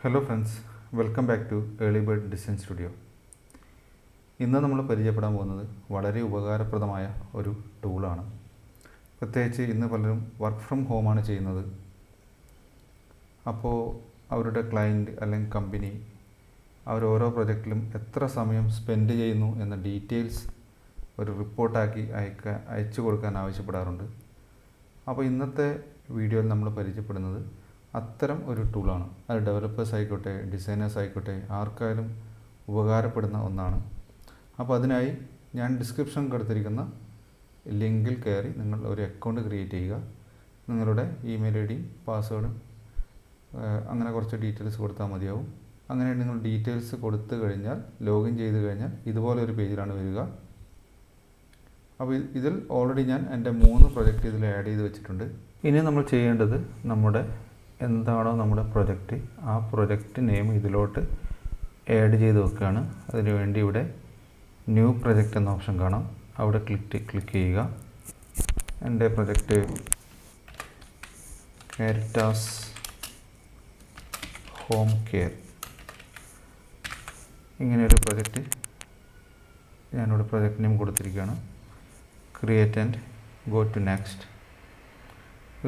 Hello friends, welcome back to EarlyBird design studio. ഇന്ന് നമ്മൾ പരിചയപ്പെടാൻ പോകുന്നത് വളരെ ഉപകാരപ്രദമായ ഒരു ടൂളാണ്. പ്രത്യേകിച്ച് ഇന്ന് പലരും വർക്ക് ഫ്രം ഹോമാണ് ചെയ്യുന്നത്. അപ്പോൾ അവരുടെ ക്ലയൻറ്റ് അല്ലെങ്കിൽ കമ്പനി അവർ ഓരോ പ്രൊജക്റ്റിലും എത്ര സമയം സ്പെൻഡ് ചെയ്യുന്നു എന്ന ഡീറ്റെയിൽസ് ഒരു റിപ്പോർട്ടാക്കി അയച്ചു കൊടുക്കാൻ ആവശ്യപ്പെടാറുണ്ട്. അപ്പോൾ ഇന്നത്തെ വീഡിയോയിൽ നമ്മൾ പരിചയപ്പെടുന്നത് അത്തരം ഒരു ടൂളാണ്. അത് ഡെവലപ്പേഴ്സ് ആയിക്കോട്ടെ, ഡിസൈനേഴ്സ് ആയിക്കോട്ടെ, ആർക്കായാലും ഉപകാരപ്പെടുന്ന ഒന്നാണ്. അപ്പോൾ അതിനായി ഞാൻ ഡിസ്ക്രിപ്ഷൻ കൊടുത്തിരിക്കുന്ന ലിങ്കിൽ കയറി നിങ്ങൾ ഒരു അക്കൗണ്ട് ക്രിയേറ്റ് ചെയ്യുക. നിങ്ങളുടെ ഇമെയിൽ ഐ ഡിയും പാസ്വേഡും അങ്ങനെ കുറച്ച് ഡീറ്റെയിൽസ് കൊടുത്താൽ മതിയാവും. അങ്ങനെ നിങ്ങൾ ഡീറ്റെയിൽസ് കൊടുത്തു കഴിഞ്ഞാൽ, ലോഗിൻ ചെയ്ത് കഴിഞ്ഞാൽ ഇതുപോലെ ഒരു പേജിലാണ് വരിക. അപ്പോൾ ഇതിൽ ഓൾറെഡി ഞാൻ എൻ്റെ 3 പ്രൊജക്റ്റ് ഇതിൽ ആഡ് ചെയ്ത് വെച്ചിട്ടുണ്ട്. ഇനി നമ്മൾ ചെയ്യേണ്ടത് നമ്മുടെ എന്താണോ നമ്മുടെ പ്രൊജക്റ്റ്, ആ പ്രൊജക്റ്റ് നെയിം ഇതിലോട്ട് ആഡ് ചെയ്ത് വെക്കുകയാണ്. അതിനുവേണ്ടി ഇവിടെ ന്യൂ പ്രൊജക്റ്റ് എന്ന ഓപ്ഷൻ കാണാം. അവിടെ ക്ലിക്ക് ചെയ്യുക. എൻ്റെ പ്രൊജക്റ്റ് കാരിറ്റാസ് ഹോം കെയർ, ഇങ്ങനെയൊരു പ്രൊജക്റ്റ് ഞാനിവിടെ പ്രൊജക്റ്റ് നെയിം കൊടുത്തിരിക്കുകയാണ്. Create and go to next.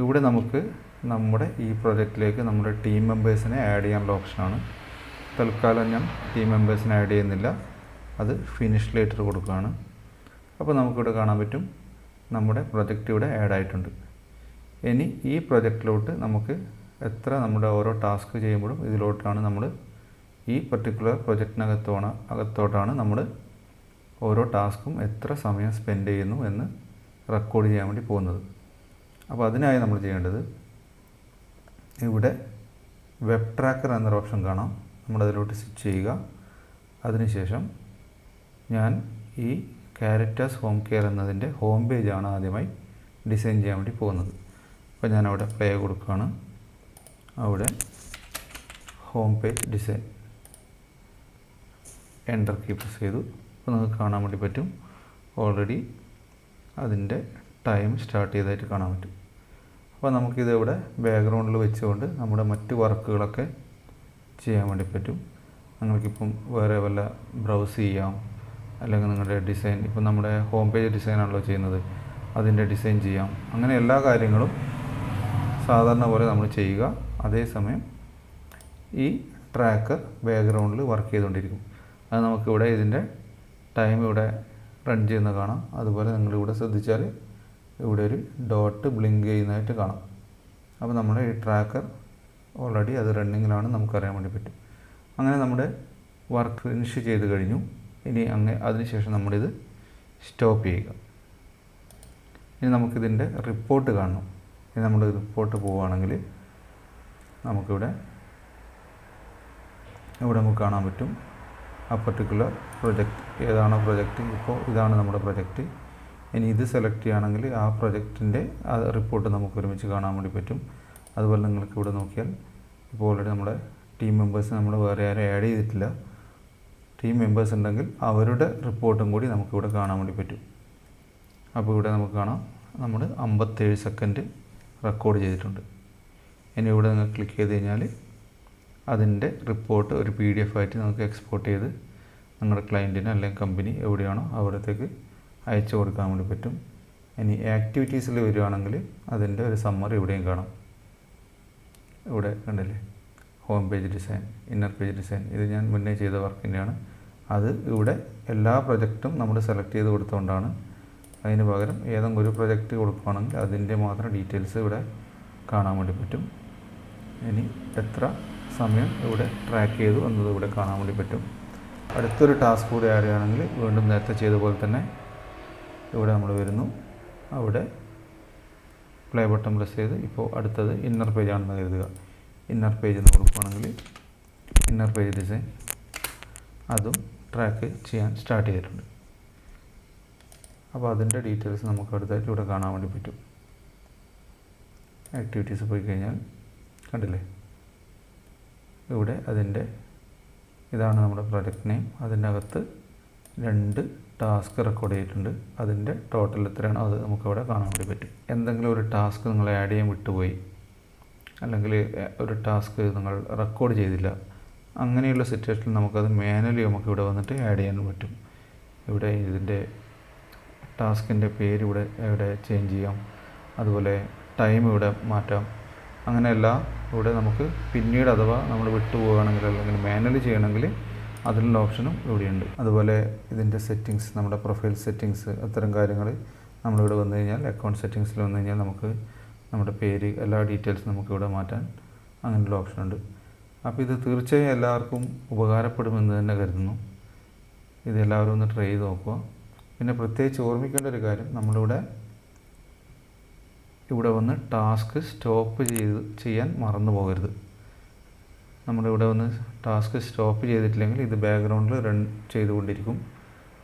ഇവിടെ നമുക്ക് നമ്മുടെ ഈ പ്രൊജക്റ്റിലേക്ക് നമ്മുടെ ടീം മെമ്പേഴ്സിനെ ആഡ് ചെയ്യാനുള്ള ഓപ്ഷനാണ്. തൽക്കാലം ഞാൻ ടീം മെമ്പേഴ്സിനെ ആഡ് ചെയ്യുന്നില്ല, അത് ഫിനിഷ് ലേറ്റർ കൊടുക്കുകയാണ്. അപ്പോൾ നമുക്കിവിടെ കാണാൻ പറ്റും നമ്മുടെ പ്രൊജക്റ്റ് ഇവിടെ ആഡ് ആയിട്ടുണ്ട്. ഇനി ഈ പ്രൊജക്റ്റിലോട്ട് നമുക്ക് നമ്മുടെ ഓരോ ടാസ്ക് ചെയ്യുമ്പോഴും ഇതിലോട്ടാണ് നമ്മൾ ഈ പർട്ടിക്കുലർ പ്രൊജക്റ്റിനകത്തോട്ടാണ് നമ്മൾ ഓരോ ടാസ്കും എത്ര സമയം സ്പെൻഡ് ചെയ്യുന്നു എന്ന് റെക്കോർഡ് ചെയ്യാൻ വേണ്ടി പോകുന്നത്. അപ്പോൾ അതിനായി നമ്മൾ ചെയ്യേണ്ടത്, ഇവിടെ വെബ് ട്രാക്കർ എന്നൊരു ഓപ്ഷൻ കാണാം. നമ്മളതിലോട്ട് സ്വിച്ച് ചെയ്യുക. അതിനുശേഷം ഞാൻ ഈ കാരിറ്റാസ് ഹോം കെയർ എന്നതിൻ്റെ ഹോം പേജാണ് ആദ്യമായി ഡിസൈൻ ചെയ്യാൻ വേണ്ടി പോകുന്നത്. അപ്പോൾ ഞാനവിടെ പ്ലേ കൊടുക്കുകയാണ്. അവിടെ home page design enter key press ചെയ്തു. അപ്പോൾ നിങ്ങൾക്ക് കാണാൻ വേണ്ടി പറ്റും ഓൾറെഡി അതിൻ്റെ ടൈം സ്റ്റാർട്ട് ചെയ്തതായിട്ട് കാണാൻ പറ്റും. അപ്പോൾ നമുക്കിത് ഇവിടെ ബാക്ക്ഗ്രൗണ്ടിൽ വെച്ചുകൊണ്ട് നമ്മുടെ മറ്റ് വർക്കുകളൊക്കെ ചെയ്യാൻ വേണ്ടി പറ്റും. നിങ്ങൾക്കിപ്പം വേറെ വല്ല ബ്രൗസ് ചെയ്യാം, അല്ലെങ്കിൽ നിങ്ങളുടെ ഡിസൈൻ, ഇപ്പം നമ്മുടെ ഹോം പേജ് ഡിസൈനാണല്ലോ ചെയ്യുന്നത്, അതിൻ്റെ ഡിസൈൻ ചെയ്യാം. അങ്ങനെ എല്ലാ കാര്യങ്ങളും സാധാരണ പോലെ നമ്മൾ ചെയ്യുക. അതേസമയം ഈ ട്രാക്കർ ബാക്ക്ഗ്രൗണ്ടിൽ വർക്ക് ചെയ്തുകൊണ്ടിരിക്കും. അത് നമുക്കിവിടെ ഇതിൻ്റെ ടൈം ഇവിടെ റൺ ചെയ്യുന്ന കാണാം. അതുപോലെ നിങ്ങളിവിടെ ശ്രദ്ധിച്ചാൽ ഇവിടെ ഒരു ഡോട്ട് ബ്ലിങ്ക് ചെയ്യുന്നതായിട്ട് കാണാം. അപ്പോൾ നമ്മുടെ ഈ ട്രാക്കർ ഓൾറെഡി അത് റണ്ണിങ്ങിലാണ്, നമുക്കറിയാൻ വേണ്ടി പറ്റും. അങ്ങനെ നമ്മുടെ വർക്ക് ഫിനിഷ് ചെയ്ത് കഴിഞ്ഞു. ഇനി അതിനുശേഷം നമ്മളിത് സ്റ്റോപ്പ് ചെയ്യുക. ഇനി നമുക്കിതിൻ്റെ റിപ്പോർട്ട് കാണണം. ഇനി നമ്മൾ റിപ്പോർട്ട് പോവുകയാണെങ്കിൽ നമുക്കിവിടെ നമുക്ക് കാണാൻ പറ്റും ആ പർട്ടിക്കുലർ പ്രൊജക്റ്റ് ഏതാണോ പ്രൊജക്റ്റ്. ഇപ്പോൾ ഇതാണ് നമ്മുടെ പ്രൊജക്റ്റ്. ഇനി ഇത് സെലക്ട് ചെയ്യുകയാണെങ്കിൽ ആ പ്രൊജക്റ്റിൻ്റെ ആ റിപ്പോർട്ട് നമുക്ക് ഒരുമിച്ച് കാണാൻ വേണ്ടി പറ്റും. അതുപോലെ നിങ്ങൾക്ക് ഇവിടെ നോക്കിയാൽ ഇപ്പോൾ ഓൾറെഡി നമ്മുടെ ടീം മെമ്പേഴ്സ് നമ്മൾ വേറെ ആരും ആഡ് ചെയ്തിട്ടില്ല. ടീം മെമ്പേഴ്സ് ഉണ്ടെങ്കിൽ അവരുടെ റിപ്പോർട്ടും കൂടി നമുക്കിവിടെ കാണാൻ വേണ്ടി പറ്റും. അപ്പോൾ ഇവിടെ നമുക്ക് കാണാം നമ്മൾ 57 സെക്കൻഡ് റെക്കോർഡ് ചെയ്തിട്ടുണ്ട്. ഇനി ഇവിടെ നിങ്ങൾ ക്ലിക്ക് ചെയ്ത് കഴിഞ്ഞാൽ അതിൻ്റെ റിപ്പോർട്ട് ഒരു PDF ആയിട്ട് നമുക്ക് എക്സ്പോർട്ട് ചെയ്ത് നിങ്ങളുടെ ക്ലയൻറ്റിന് അല്ലെങ്കിൽ കമ്പനി എവിടെയാണോ അവിടത്തേക്ക് അയച്ചു കൊടുക്കാൻ വേണ്ടി പറ്റും. ഇനി ആക്ടിവിറ്റീസിൽ വരികയാണെങ്കിൽ അതിൻ്റെ ഒരു സമ്മറി ഇവിടെയും കാണാം. ഇവിടെ കണ്ടില്ലേ, home page design, inner page design, ഇത് ഞാൻ മുന്നേ ചെയ്ത വർക്കിൻ്റെയാണ്. അത് ഇവിടെ എല്ലാ പ്രൊജക്റ്റും നമ്മൾ സെലക്ട് ചെയ്ത് കൊടുത്തുകൊണ്ടാണ്. അതിന് പകരം ഏതെങ്കിലും ഒരു പ്രൊജക്റ്റ് കൊടുക്കുകയാണെങ്കിൽ അതിൻ്റെ മാത്രം ഡീറ്റെയിൽസ് ഇവിടെ കാണാൻ വേണ്ടി പറ്റും. ഇനി എത്ര സമയം ഇവിടെ ട്രാക്ക് ചെയ്തു എന്നത് ഇവിടെ കാണാൻ വേണ്ടി പറ്റും. അടുത്തൊരു ടാസ്ക് കൂടി ആഡ് ചെയ്യുകയാണെങ്കിൽ വീണ്ടും നേരത്തെ ചെയ്ത പോലെ തന്നെ ഇവിടെ നമ്മൾ വരുന്നു. അവിടെ പ്ലേ ബട്ടൺ പ്രസ് ചെയ്ത് ഇപ്പോൾ അടുത്തത് ഇന്നർ പേജാണെന്ന് കരുതുക. ഇന്നർ പേജ് എന്ന് കൊടുക്കുകയാണെങ്കിൽ ഇന്നർ പേജ് ഡിസൈൻ അതും ട്രാക്ക് ചെയ്യാൻ സ്റ്റാർട്ട് ചെയ്തിട്ടുണ്ട്. അപ്പോൾ അതിൻ്റെ ഡീറ്റെയിൽസ് നമുക്ക് അടുത്തായിട്ട് ഇവിടെ കാണാൻ വേണ്ടി പറ്റും. ആക്ടിവിറ്റീസ് പോയി കഴിഞ്ഞാൽ കണ്ടില്ലേ, ഇവിടെ അതിൻ്റെ ഇതാണ് നമ്മുടെ പ്രൊജക്റ്റ് നെയിം. അതിൻ്റെ അകത്ത് 2 ടാസ്ക് റെക്കോർഡ് ചെയ്തിട്ടുണ്ട്. അതിൻ്റെ ടോട്ടൽ എത്രയാണോ അത് നമുക്കവിടെ കാണാൻ വേണ്ടി പറ്റും. എന്തെങ്കിലും ഒരു ടാസ്ക് നിങ്ങൾ ആഡ് ചെയ്യാൻ വിട്ടുപോയി, അല്ലെങ്കിൽ ഒരു ടാസ്ക് നിങ്ങൾ റെക്കോർഡ് ചെയ്തില്ല, അങ്ങനെയുള്ള സിറ്റുവേഷനിൽ നമുക്കത് മാനുവലി നമുക്കിവിടെ വന്നിട്ട് ആഡ് ചെയ്യാൻ പറ്റും. ഇവിടെ ഇതിൻ്റെ ടാസ്കിൻ്റെ പേര് ഇവിടെ ചേഞ്ച് ചെയ്യാം, അതുപോലെ ടൈം ഇവിടെ മാറ്റാം. അങ്ങനെയെല്ലാം ഇവിടെ നമുക്ക് പിന്നീട് അഥവാ നമ്മൾ വിട്ടുപോവുകയാണെങ്കിൽ അല്ലെങ്കിൽ മാനുവലി ചെയ്യണമെങ്കിൽ അതിനുള്ള ഓപ്ഷനും ഇവിടെയുണ്ട്. അതുപോലെ ഇതിൻ്റെ സെറ്റിങ്സ്, നമ്മുടെ പ്രൊഫൈൽ സെറ്റിങ്സ്, അത്തരം കാര്യങ്ങൾ നമ്മളിവിടെ വന്നു കഴിഞ്ഞാൽ അക്കൗണ്ട് സെറ്റിങ്സിൽ വന്നു കഴിഞ്ഞാൽ നമുക്ക് നമ്മുടെ പേര്, എല്ലാ ഡീറ്റെയിൽസും നമുക്കിവിടെ മാറ്റാൻ അങ്ങനെയുള്ള ഓപ്ഷനുണ്ട്. അപ്പോൾ ഇത് തീർച്ചയായും എല്ലാവർക്കും ഉപകാരപ്പെടുമെന്ന് തന്നെ കരുതുന്നു. ഇത് എല്ലാവരും ഒന്ന് ട്രൈ ചെയ്ത് നോക്കുക. പിന്നെ പ്രത്യേകിച്ച് ഓർമ്മിക്കേണ്ട ഒരു കാര്യം, നമ്മളിവിടെ വന്ന് ടാസ്ക് സ്റ്റോപ്പ് ചെയ്യാൻ മറന്നു പോകരുത്. നമ്മളിവിടെ വന്ന് ടാസ്ക് സ്റ്റോപ്പ് ചെയ്തിട്ടില്ലെങ്കിൽ ഇത് ബാക്ക്ഗ്രൗണ്ടിൽ റൺ ചെയ്തുകൊണ്ടിരിക്കും.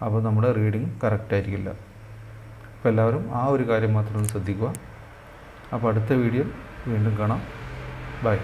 അപ്പോൾ നമ്മുടെ റീഡിങ് കറക്റ്റ് ആയിരിക്കില്ല. അപ്പോൾ എല്ലാവരും ആ ഒരു കാര്യം മാത്രം ഒന്ന് ശ്രദ്ധിക്കുക. അപ്പോൾ അടുത്ത വീഡിയോ വീണ്ടും കാണാം. ബൈ.